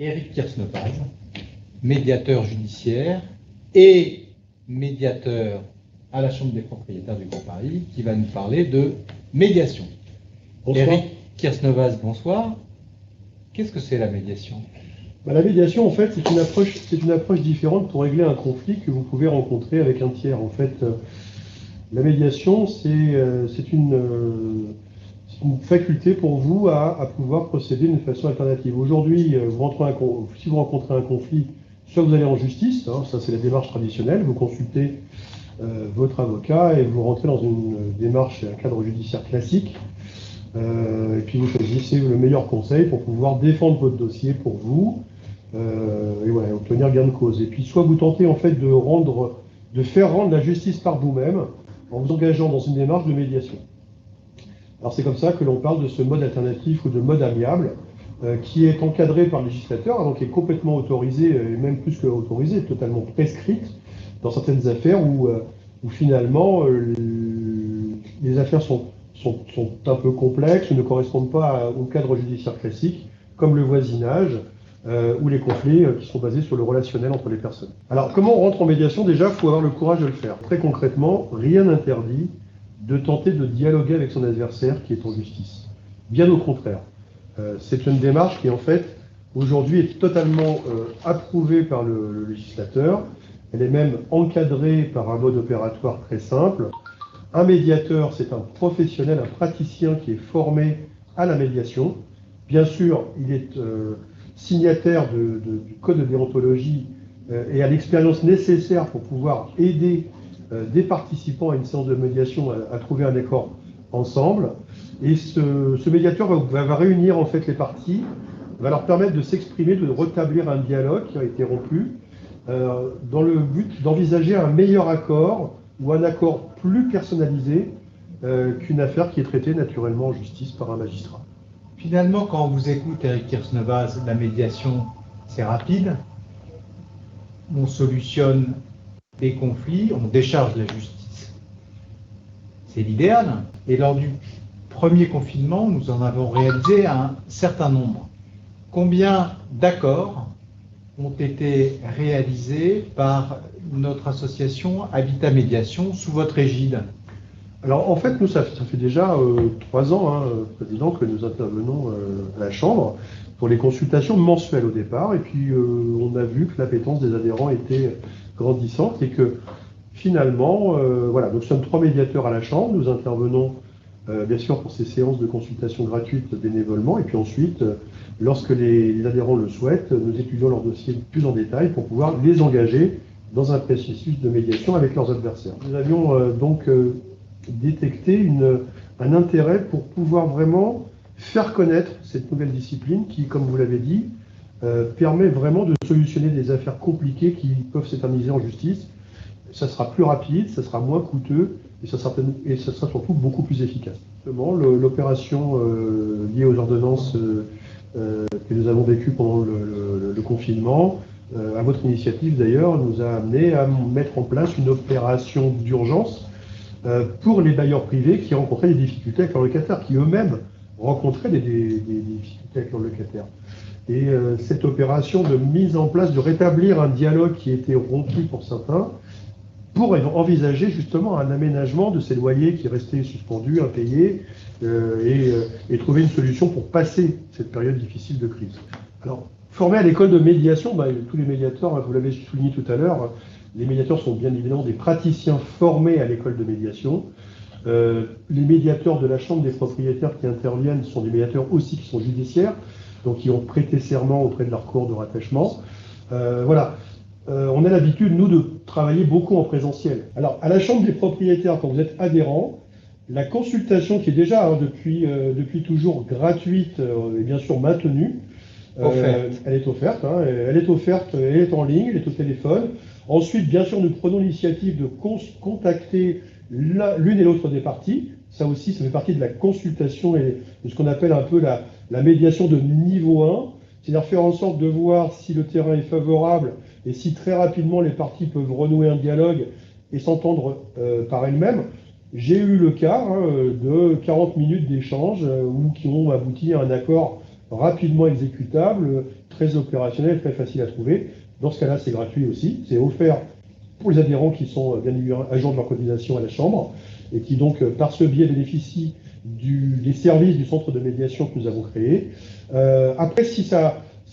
Éric Kirsnevaz, médiateur judiciaire et médiateur à la Chambre des propriétaires du Grand Paris, qui va nous parler de médiation. Bonsoir. Éric Kirsnevaz, bonsoir. Qu'est-ce que c'est la médiation ? La médiation, en fait, c'est une approche différente pour régler un conflit que vous pouvez rencontrer avec un tiers. En fait, la médiation, c'est une faculté pour vous à pouvoir procéder d'une façon alternative. Aujourd'hui, si vous rencontrez un conflit, soit vous allez en justice, ça c'est la démarche traditionnelle, vous consultez votre avocat et vous rentrez dans une démarche, un cadre judiciaire classique, et puis vous choisissez le meilleur conseil pour pouvoir défendre votre dossier pour vous, et voilà, obtenir gain de cause. Et puis soit vous tentez en fait de faire rendre la justice par vous-même en vous engageant dans une démarche de médiation. Alors c'est comme ça que l'on parle de ce mode alternatif ou de mode amiable qui est encadré par le législateur, donc qui est complètement autorisé, et même plus que autorisé, totalement prescrite dans certaines affaires où finalement les affaires sont un peu complexes, ne correspondent pas au cadre judiciaire classique, comme le voisinage ou les conflits qui sont basés sur le relationnel entre les personnes. Alors comment on rentre en médiation? Déjà, il faut avoir le courage de le faire. Très concrètement, rien n'interdit de tenter de dialoguer avec son adversaire qui est en justice. Bien au contraire. C'est une démarche qui, en fait, aujourd'hui est totalement approuvée par le législateur. Elle est même encadrée par un mode opératoire très simple. Un médiateur, c'est un professionnel, un praticien qui est formé à la médiation. Bien sûr, il est signataire du code de déontologie et a l'expérience nécessaire pour pouvoir aider des participants à une séance de médiation à trouver un accord ensemble. Et ce médiateur va réunir en fait les parties, va leur permettre de s'exprimer, de rétablir un dialogue qui a été rompu, dans le but d'envisager un meilleur accord ou un accord plus personnalisé qu'une affaire qui est traitée naturellement en justice par un magistrat. Finalement, quand on vous écoute, Éric Kirsnevaz, la médiation, c'est rapide. On solutionne des conflits, on décharge la justice. C'est l'idéal. Et lors du premier confinement, nous en avons réalisé un certain nombre. Combien d'accords ont été réalisés par notre association Habitat Médiation sous votre égide? Alors en fait, nous, ça fait déjà 3 ans, Président, que nous intervenons à la Chambre pour les consultations mensuelles au départ. Et puis on a vu que l'appétence des adhérents était grandissante et que finalement, voilà, nous sommes 3 médiateurs à la Chambre. Nous intervenons bien sûr pour ces séances de consultation gratuites bénévolement. Et puis ensuite, lorsque les adhérents le souhaitent, nous étudions leurs dossiers plus en détail pour pouvoir les engager dans un processus de médiation avec leurs adversaires. Nous avions donc détecté un intérêt pour pouvoir vraiment faire connaître cette nouvelle discipline qui, comme vous l'avez dit, permet vraiment de solutionner des affaires compliquées qui peuvent s'éterniser en justice. Ça sera plus rapide, ça sera moins coûteux et ça sera surtout beaucoup plus efficace. L'opération liée aux ordonnances que nous avons vécues pendant le confinement, à votre initiative d'ailleurs, nous a amené à mettre en place une opération d'urgence pour les bailleurs privés qui rencontraient des difficultés avec leurs locataires, qui eux-mêmes rencontraient des difficultés avec leurs locataires. Et cette opération de mise en place, de rétablir un dialogue qui était rompu pour certains, pour envisager justement un aménagement de ces loyers qui restaient suspendus, impayés, et trouver une solution pour passer cette période difficile de crise. Alors, formés à l'école de médiation, tous les médiateurs, vous l'avez souligné tout à l'heure, les médiateurs sont bien évidemment des praticiens formés à l'école de médiation. Les médiateurs de la Chambre des propriétaires qui interviennent sont des médiateurs aussi qui sont judiciaires, donc qui ont prêté serment auprès de leur corps de rattachement. Voilà. On a l'habitude, nous, de travailler beaucoup en présentiel. Alors, à la Chambre des propriétaires, quand vous êtes adhérent, la consultation qui est déjà depuis toujours gratuite et bien sûr maintenue, elle est offerte, elle est en ligne, elle est au téléphone. Ensuite, bien sûr, nous prenons l'initiative de contacter l'une et l'autre des parties. Ça aussi, ça fait partie de la consultation et de ce qu'on appelle un peu la médiation de niveau 1. C'est-à-dire faire en sorte de voir si le terrain est favorable et si très rapidement les parties peuvent renouer un dialogue et s'entendre par elles-mêmes. J'ai eu le cas de 40 minutes d'échange qui ont abouti à un accord rapidement exécutable, très opérationnel, très facile à trouver. Dans ce cas-là, c'est gratuit aussi. C'est offert pour les adhérents qui sont bien évidemment agents de leur cotisation à la Chambre et qui donc, par ce biais, bénéficient des services du centre de médiation que nous avons créé. Après, si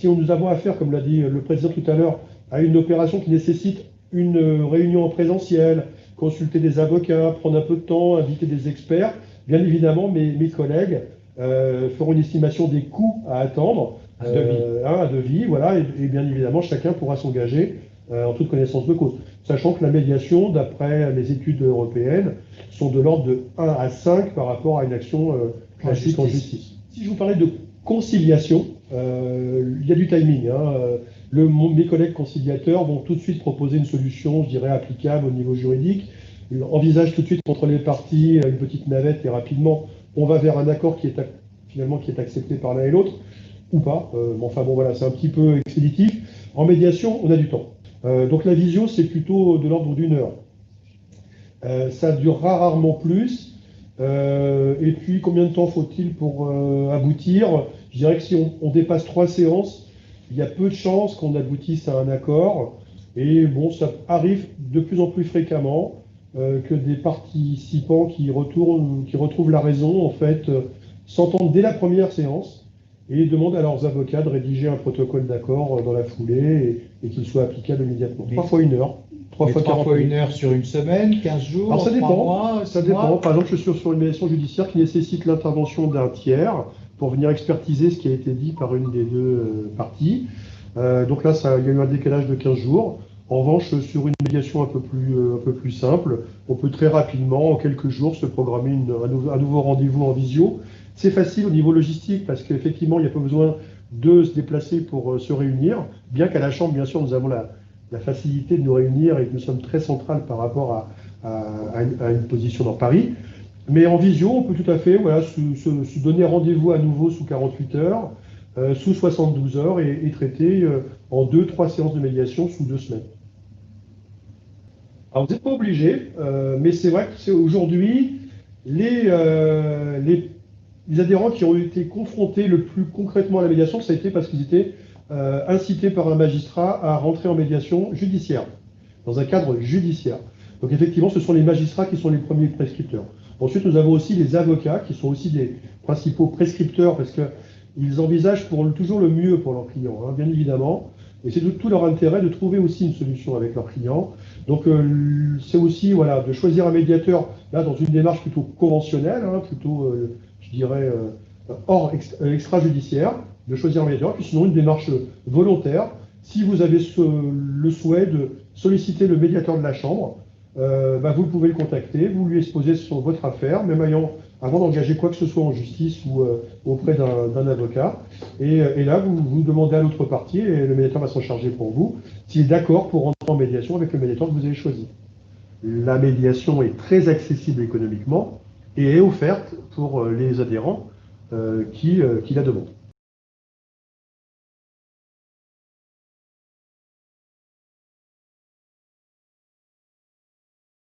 nous avons affaire, comme l'a dit le président tout à l'heure, à une opération qui nécessite une réunion en présentiel, consulter des avocats, prendre un peu de temps, inviter des experts, bien évidemment, mes collègues feront une estimation des coûts à attendre, un devis, voilà, et bien évidemment, chacun pourra s'engager en toute connaissance de cause. Sachant que la médiation, d'après les études européennes, sont de l'ordre de 1 à 5 par rapport à une action classique en justice. Si je vous parlais de conciliation, il y a du timing. Mes collègues conciliateurs vont tout de suite proposer une solution, je dirais, applicable au niveau juridique. Ils envisagent tout de suite entre les parties une petite navette et rapidement, on va vers un accord qui est accepté par l'un et l'autre, ou pas. Enfin bon, voilà, c'est un petit peu expéditif. En médiation, on a du temps. Donc la visio, c'est plutôt de l'ordre d'1 heure. Ça durera rarement plus. Et puis, combien de temps faut-il pour aboutir? Je dirais que si on dépasse 3 séances, il y a peu de chances qu'on aboutisse à un accord. Et bon, ça arrive de plus en plus fréquemment que des participants qui retrouvent la raison, en fait, s'entendent dès la première séance et demandent à leurs avocats de rédiger un protocole d'accord dans la foulée et qu'il soit applicable immédiatement. 3 fois 1 heure. 3 fois 1 heure sur une semaine, 15 jours, alors, ça 3 dépend, mois, ça dépend. Par exemple, je suis sur une médiation judiciaire qui nécessite l'intervention d'un tiers pour venir expertiser ce qui a été dit par une des deux parties. Donc là, il y a eu un décalage de 15 jours. En revanche, sur une médiation un peu plus simple, on peut très rapidement, en quelques jours, se programmer un nouveau rendez-vous en visio. C'est facile au niveau logistique parce qu'effectivement, il n'y a pas besoin de se déplacer pour se réunir, bien qu'à la Chambre, bien sûr, nous avons la facilité de nous réunir et que nous sommes très centrales par rapport à une position dans Paris. Mais en visio, on peut tout à fait se donner rendez-vous à nouveau sous 48 heures, sous 72 heures et traiter en 2-3 séances de médiation sous 2 semaines. Alors vous n'êtes pas obligé, mais c'est vrai que aujourd'hui, les adhérents qui ont été confrontés le plus concrètement à la médiation, ça a été parce qu'ils étaient incités par un magistrat à rentrer en médiation judiciaire, dans un cadre judiciaire. Donc effectivement, ce sont les magistrats qui sont les premiers prescripteurs. Ensuite, nous avons aussi les avocats qui sont aussi des principaux prescripteurs parce qu'ils envisagent toujours le mieux pour leurs clients, bien évidemment. Et c'est de tout leur intérêt de trouver aussi une solution avec leurs clients. Donc c'est aussi de choisir un médiateur là dans une démarche plutôt conventionnelle, plutôt je dirais extrajudiciaire, de choisir un médiateur, puis sinon une démarche volontaire. Si vous avez le souhait de solliciter le médiateur de la Chambre, vous pouvez le contacter, vous lui exposez sur votre affaire, même avant d'engager quoi que ce soit en justice ou auprès d'un avocat. Et là, vous demandez à l'autre partie et le médiateur va s'en charger pour vous, s'il est d'accord pour rentrer en médiation avec le médiateur que vous avez choisi. La médiation est très accessible économiquement et est offerte pour les adhérents qui la demandent.